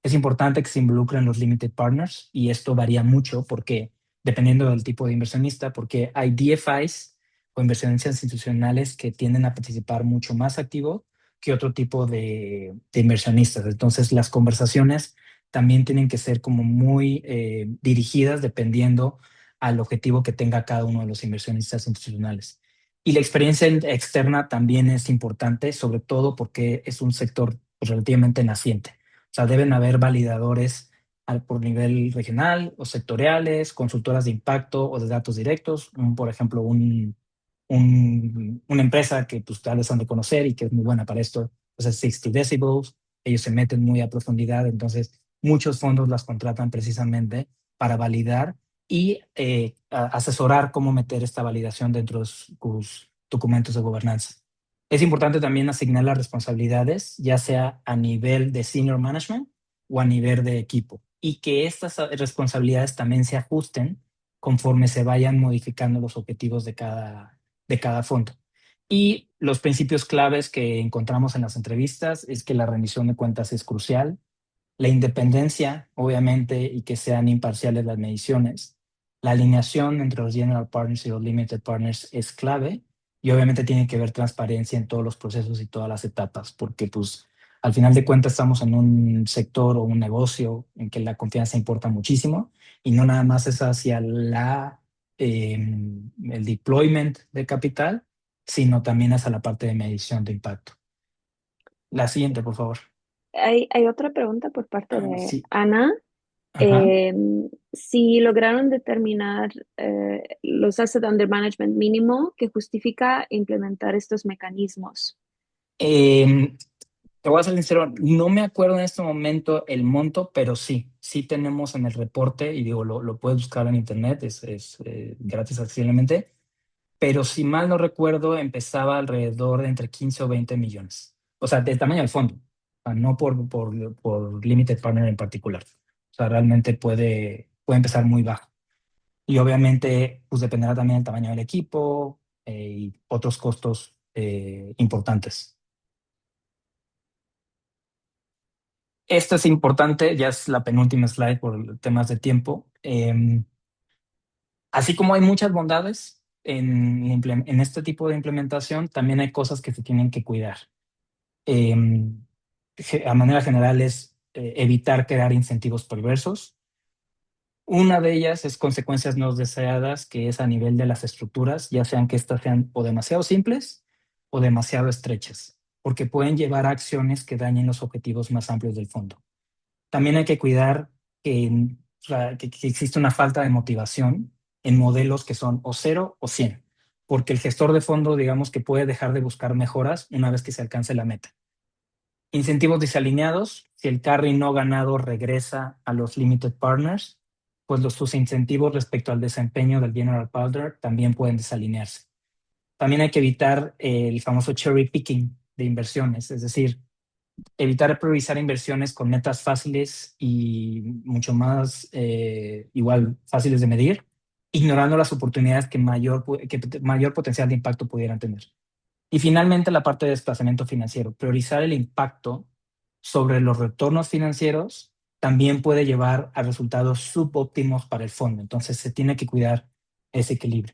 Es importante que se involucren los limited partners y esto varía mucho porque dependiendo del tipo de inversionista, porque hay DFIs o inversionistas institucionales que tienden a participar mucho más activo que otro tipo de inversionistas. Entonces las conversaciones también tienen que ser como muy dirigidas dependiendo al objetivo que tenga cada uno de los inversionistas institucionales. Y la experiencia externa también es importante, sobre todo porque es un sector pues, relativamente naciente. O sea, deben haber validadores por nivel regional o sectoriales, consultoras de impacto o de datos directos. Por ejemplo, una empresa que pues tal vez han de conocer y que es muy buena para esto, pues es 60 Decibels. Ellos se meten muy a profundidad, entonces muchos fondos las contratan precisamente para validar y asesorar cómo meter esta validación dentro de sus documentos de gobernanza. Es importante también asignar las responsabilidades, ya sea a nivel de senior management o a nivel de equipo, y que estas responsabilidades también se ajusten conforme se vayan modificando los objetivos de cada fondo. Y los principios claves que encontramos en las entrevistas es que la rendición de cuentas es crucial, la independencia, obviamente, y que sean imparciales las mediciones. La alineación entre los general partners y los limited partners es clave, y obviamente tiene que haber transparencia en todos los procesos y todas las etapas, porque pues al final de cuentas estamos en un sector o un negocio en que la confianza importa muchísimo y no nada más es hacia el deployment de capital, sino también hacia la parte de medición de impacto. La siguiente, por favor. Hay otra pregunta por parte de Sí. Ana. Ajá. Si lograron determinar los asset under management mínimo que justifica implementar estos mecanismos. Eh, Te voy a ser sincero, no me acuerdo en este momento el monto, pero sí tenemos en el reporte, y digo, lo puedes buscar en internet, es gratis accesiblemente, pero si mal no recuerdo, empezaba alrededor de entre 15 o 20 millones. O sea, del tamaño del fondo, o sea, no por Limited Partner en particular. O sea, realmente puede empezar muy bajo. Y obviamente, pues dependerá también del tamaño del equipo y otros costos importantes. Esto es importante, ya es la penúltima slide por temas de tiempo. Así como hay muchas bondades en este tipo de implementación, también hay cosas que se tienen que cuidar. Eh, a manera general es evitar crear incentivos perversos. Una de ellas es consecuencias no deseadas, que es a nivel de las estructuras, ya sean que estas sean o demasiado simples o demasiado estrechas, porque pueden llevar a acciones que dañen los objetivos más amplios del fondo. También hay que cuidar que existe una falta de motivación en modelos que son o 0 o 100, porque el gestor de fondo, digamos que puede dejar de buscar mejoras una vez que se alcance la meta. Incentivos desalineados: si el carry no ganado regresa a los limited partners, pues sus incentivos respecto al desempeño del general partner también pueden desalinearse. También hay que evitar el famoso cherry picking de inversiones, es decir, evitar priorizar inversiones con metas fáciles y mucho más igual fáciles de medir, ignorando las oportunidades que mayor potencial de impacto pudieran tener. Y finalmente, la parte de desplazamiento financiero. Priorizar el impacto sobre los retornos financieros también puede llevar a resultados subóptimos para el fondo. Entonces, se tiene que cuidar ese equilibrio.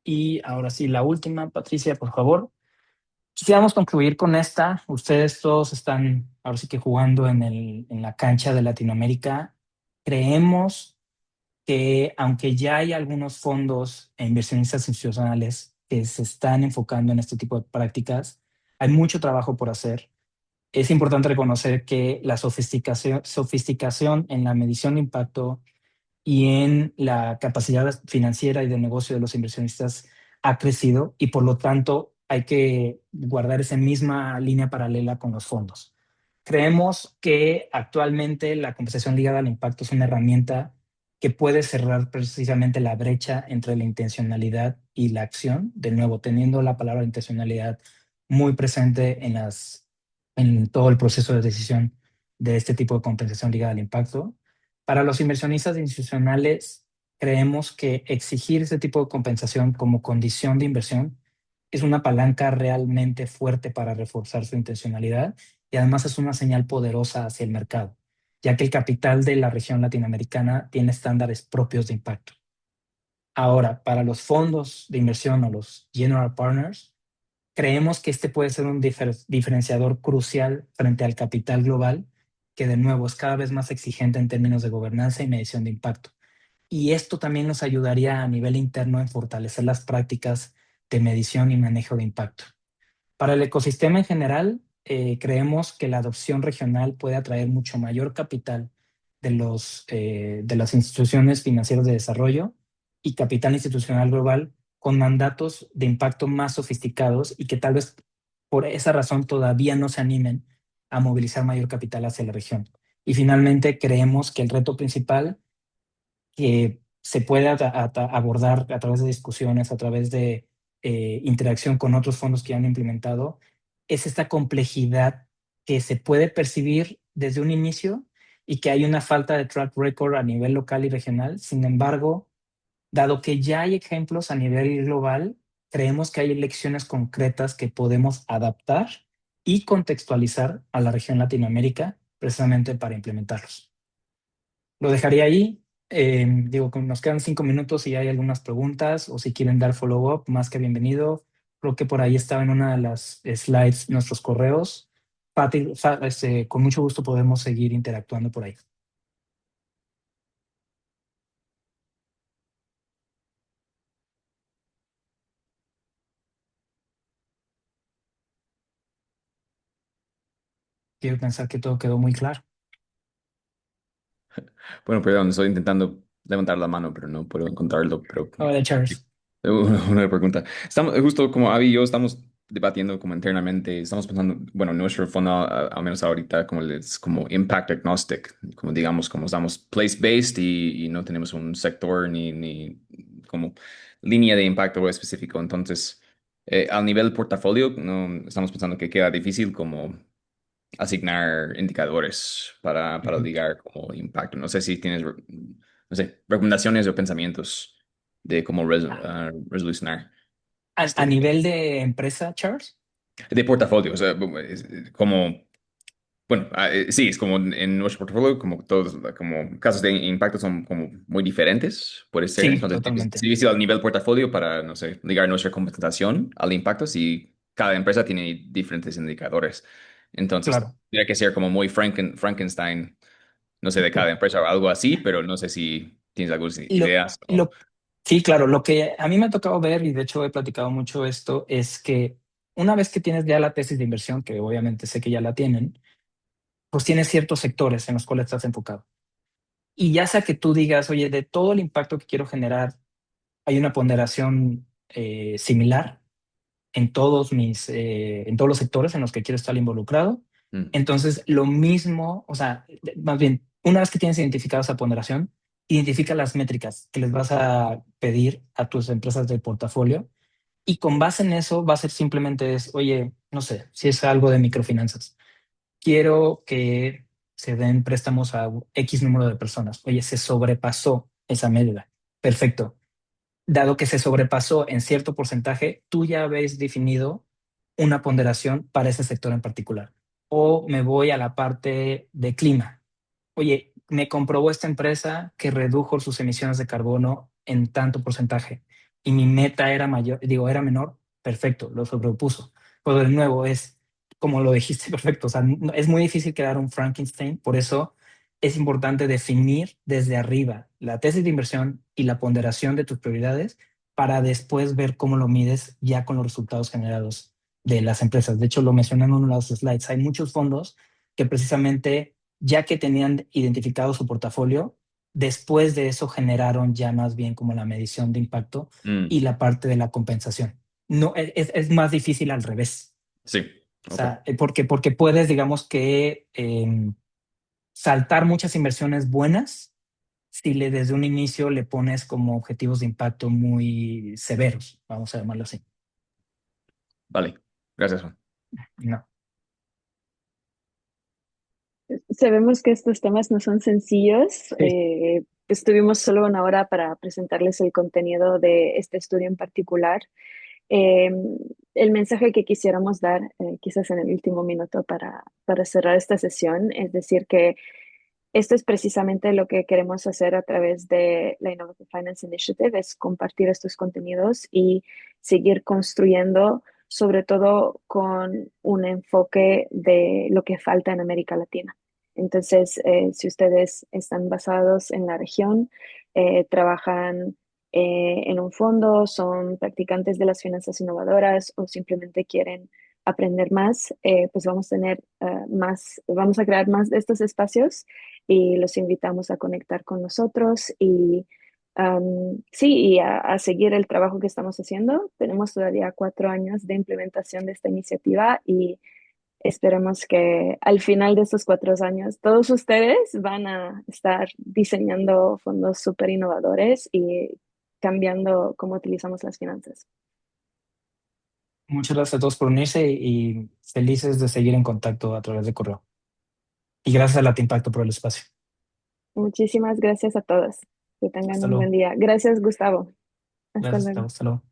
Y ahora sí, la última, Patricia, por favor. Quisiéramos concluir con esta. Ustedes todos están ahora sí que jugando en la cancha de Latinoamérica. Creemos que aunque ya hay algunos fondos e inversionistas institucionales que se están enfocando en este tipo de prácticas, hay mucho trabajo por hacer. Es importante reconocer que la sofisticación en la medición de impacto y en la capacidad financiera y de negocio de los inversionistas ha crecido, y por lo tanto hay que guardar esa misma línea paralela con los fondos. Creemos que actualmente la compensación ligada al impacto es una herramienta que puede cerrar precisamente la brecha entre la intencionalidad y la acción, de nuevo teniendo la palabra intencionalidad muy presente en todo el proceso de decisión de este tipo de compensación ligada al impacto. Para los inversionistas institucionales, creemos que exigir ese tipo de compensación como condición de inversión es una palanca realmente fuerte para reforzar su intencionalidad, y además es una señal poderosa hacia el mercado, ya que el capital de la región latinoamericana tiene estándares propios de impacto. Ahora, para los fondos de inversión o los general partners, creemos que este puede ser un diferenciador crucial frente al capital global, que de nuevo es cada vez más exigente en términos de gobernanza y medición de impacto. Y esto también nos ayudaría a nivel interno en fortalecer las prácticas de medición y manejo de impacto. Para el ecosistema en general, creemos que la adopción regional puede atraer mucho mayor capital de las instituciones financieras de desarrollo y capital institucional global con mandatos de impacto más sofisticados y que tal vez por esa razón todavía no se animen a movilizar mayor capital hacia la región. Y finalmente creemos que el reto principal que se puede abordar a través de discusiones, a través de interacción con otros fondos que ya han implementado, es esta complejidad que se puede percibir desde un inicio y que hay una falta de track record a nivel local y regional. Sin embargo, dado que ya hay ejemplos a nivel global, creemos que hay lecciones concretas que podemos adaptar y contextualizar a la región Latinoamérica precisamente para implementarlos. Lo dejaría ahí. Digo, nos quedan 5 minutos si hay algunas preguntas o si quieren dar follow-up, más que bienvenido. Creo que por ahí estaba en una de las slides nuestros correos. Pati, con mucho gusto podemos seguir interactuando por ahí. Quiero pensar que todo quedó muy claro. Bueno, perdón, estoy intentando levantar la mano, pero no puedo encontrarlo. Pero Hola, Charles. una pregunta. Estamos, justo como Avi y yo estamos debatiendo como internamente, estamos pensando, bueno, nuestro fondo, al menos ahorita, como es como impact agnostic, como digamos, como estamos place-based y no tenemos un sector ni como línea de impacto específico. Entonces, al nivel portafolio, no, estamos pensando que queda difícil como asignar indicadores para ligar como impacto. No sé si tienes, no sé, recomendaciones o pensamientos de cómo resolucionar A este nivel de empresa, Charles. de portafolio. O sea, como, bueno, sí, es como en nuestro portafolio, como todos, como casos de impacto son como muy diferentes, puede ser. Sí, Entonces, es totalmente. difícil al nivel portafolio para, no sé, ligar nuestra compensación al impacto si cada empresa tiene diferentes indicadores. Entonces, Claro. tendría que ser como muy Frankenstein, no sé, de cada empresa o algo así, pero no sé si tienes algunas Lo, ideas o... lo, sí, claro, lo que a mí me ha tocado ver, y de hecho he platicado mucho esto, es que una vez que tienes ya la tesis de inversión, que obviamente sé que ya la tienen, pues tienes ciertos sectores en los cuales estás enfocado. Y ya sea que tú digas, oye, de todo el impacto que quiero generar, hay una ponderación similar en todos los sectores en los que quiero estar involucrado. Mm, Entonces, lo mismo, o sea, más bien, una vez que tienes identificada esa ponderación, identifica las métricas que les vas a pedir a tus empresas del portafolio y con base en eso va a ser simplemente es, oye, no sé, si es algo de microfinanzas, quiero que se den préstamos a X número de personas. Oye, se sobrepasó esa medida. Perfecto. Dado que se sobrepasó en cierto porcentaje, tú ya habéis definido una ponderación para ese sector en particular. O me voy a la parte de clima. Oye, me comprobó esta empresa que redujo sus emisiones de carbono en tanto porcentaje y mi meta era mayor, digo, era menor, perfecto, lo sobrepuso. Pero de nuevo es, como lo dijiste, perfecto, o sea, es muy difícil crear un Frankenstein, por eso es importante definir desde arriba la tesis de inversión y la ponderación de tus prioridades para después ver cómo lo mides ya con los resultados generados de las empresas. De hecho, lo mencioné en uno de los slides, hay muchos fondos que precisamente ya que tenían identificado su portafolio, después de eso generaron ya más bien como la medición de impacto y mm, la parte de la compensación. No, es más difícil al revés. sí, O ok. sea, porque puedes, digamos que, saltar muchas inversiones buenas si desde un inicio le pones como objetivos de impacto muy severos, vamos a llamarlo así. Vale, gracias, Juan. No. Sabemos que estos temas no son sencillos. Sí. Estuvimos solo una hora para presentarles el contenido de este estudio en particular. Eh, el mensaje que quisiéramos dar, quizás en el último minuto para cerrar esta sesión, es decir, que esto es precisamente lo que queremos hacer a través de la Innovative Finance Initiative, es compartir estos contenidos y seguir construyendo, sobre todo con un enfoque de lo que falta en América Latina. Entonces, si ustedes están basados en la región, trabajan en un fondo, son practicantes de las finanzas innovadoras o simplemente quieren aprender más, pues vamos a tener vamos a crear más de estos espacios y los invitamos a conectar con nosotros y Sí, y a seguir el trabajo que estamos haciendo. Tenemos todavía 4 años de implementación de esta iniciativa y esperemos que al final de estos 4 años todos ustedes van a estar diseñando fondos súper innovadores y cambiando cómo utilizamos las finanzas. Muchas gracias a todos por unirse y felices de seguir en contacto a través de correo. Y gracias a Latimpacto por el espacio. Muchísimas gracias a todos. Que tengan Hasta un buen luego. día. Gracias, Gustavo. Hasta Gracias, luego. hasta luego.